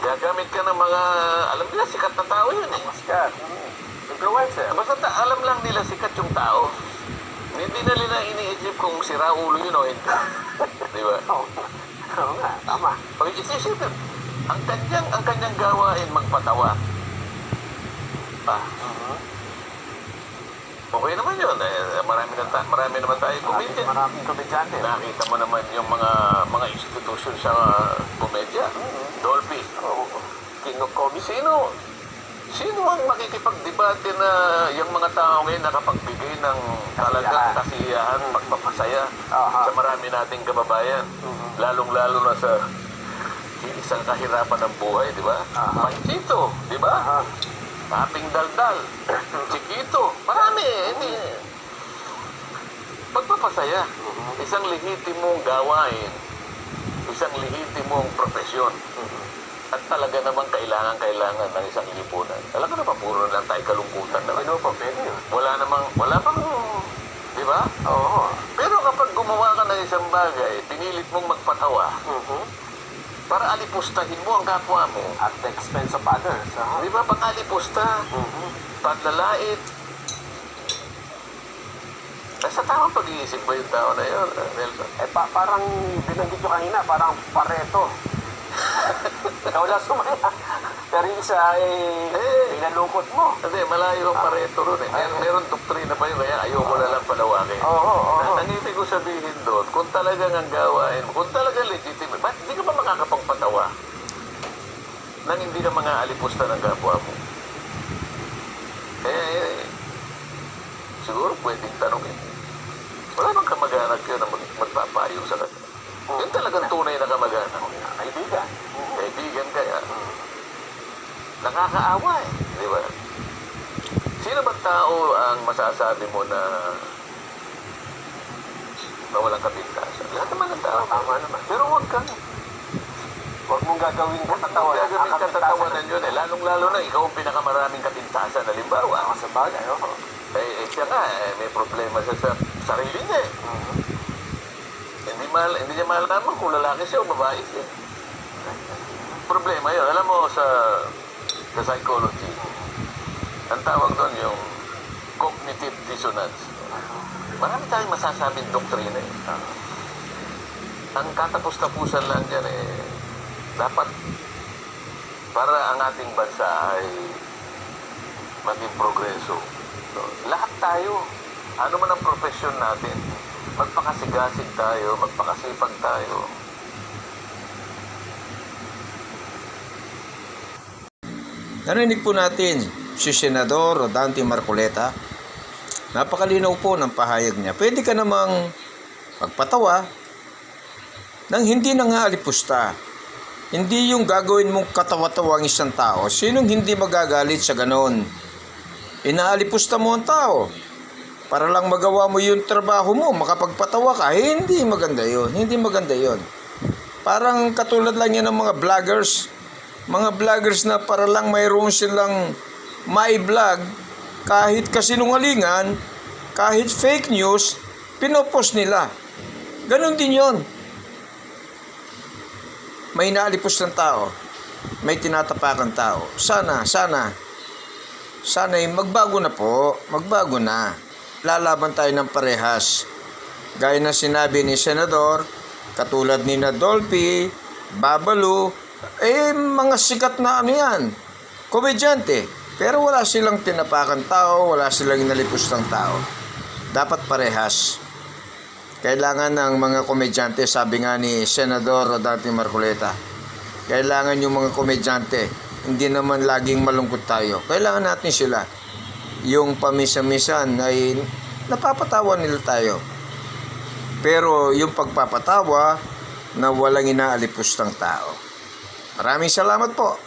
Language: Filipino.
gagamit ka ng mga, alam nila, sikat na tao yun eh. Sikat. Influencer. Basta alam lang nila sikat yung tao. Hindi na nila iniisip kung si Raulo yun o hindi. Di ba? Oo nga, tama. Pag isisipin, ang kanyang gawain magpatawa. Okay naman yun. Marami naman tayo komedya. Maraming komedyante. Nakita mo naman yung mga institusyon sa komedya. Dolby. King of Comedy. Sino ang makikipagdebate na yung mga tao ngayon nakapagbigay ng talagang kasiyahan, pagpapasaya sa marami nating kababayan? Lalong-lalo na sa isang kahirapan ng buhay, di ba? Panchito, di ba? Taping daldal, Chiquito, marami. Pagpapasaya, isang lehitimong gawain, isang lehitimong profesyon. At talaga namang kailangan ng isang lipunan. Talaga naman, puro lang tayo kalungkutan naman. Wala pang, di ba? Oo. Pero kapag gumawa ka ng isang bagay, pinilit mong magpatawa, para alipustahin mo ang kapwa mo. At the expense of others. Di ba? Pag-alipusta, paglalait. Sa tamang pag-iisip ba yung tao na yun, Nelson? Parang binanggit nyo kanina, parang Pareto. Ikaw lang sumaya. Pero yung isa ay pinalungkot mo. Hindi, malayo ang Pareto ron eh. Meron doktrina pa yun, kaya ayoko na lang palawakin. Ang ibig ko sabihin doon, kung talagang ang gawain, kung talagang legitimate, ba't hindi ka ba makakapagpatawa nang hindi ka mga alipusta ng kapwa mo? Siguro pwedeng tanongin. Wala bang kamag-anak yun na magpapayo sa kanya? Yun talagang tunay na kamag-anak. Kaibigan. Kaibigan kaya. Nakakaawa eh. Di ba? Sino ba tao ang masasabi mo na walang kapintasan? Lahat naman ng tao. Tama naman. Pero Huwag mong gagawin katatawanan. Gagawin katatawanan yun eh. Lalong-lalo na ikaw ang pinakamaraming kapintasan. Halimbawa, Sa bagay, siya nga, may problema siya sa sarili niya eh. Hindi niya malaman kung lalaki siya o babae siya. Problema yun. Alam mo, sa psychology, ang tawag doon yung cognitive dissonance. Marami tayong masasabing doktrina eh. Ang katapos-tapusan lang dyan eh, dapat para ang ating bansa ay maging progreso. So, lahat tayo, ano man ang profesyon natin, magpakasigasig tayo, magpakasipag tayo. Narinig po natin si Senador Rodante Marcoleta. Napakalinaw po ng pahayag niya. Pwede ka namang magpatawa nang hindi na nga alipusta. Hindi yung gagawin mong katawa-tawa ang isang tao. Sinong hindi magagalit sa ganon? Inaalipusta mo ang tao para lang magawa mo yung trabaho mo, makapagpatawa ka. Hindi maganda yun. Hindi maganda yun. Parang katulad lang yan ng mga vloggers. Mga vloggers na para lang mayroon silang mai-vlog, kahit kasinungalingan, kahit fake news, pinopost nila. Ganon din yun. May inaalipos ng tao, may tinatapakan tao. Sana magbago na po, magbago na. Lalaban tayo ng parehas. Gaya na sinabi ni Senador, katulad ni Dolphy, Babalu, mga sikat na yan, komedyante. Pero wala silang tinapakan tao, wala silang inalipos ng tao. Dapat parehas. Kailangan ng mga komedyante, sabi nga ni Senador Rodante Marcoleta, kailangan yung mga komedyante, hindi naman laging malungkot tayo. Kailangan natin sila. Yung pamisa-misan ay napapatawa nila tayo. Pero yung pagpapatawa na walang inaalipos ng tao. Maraming salamat po.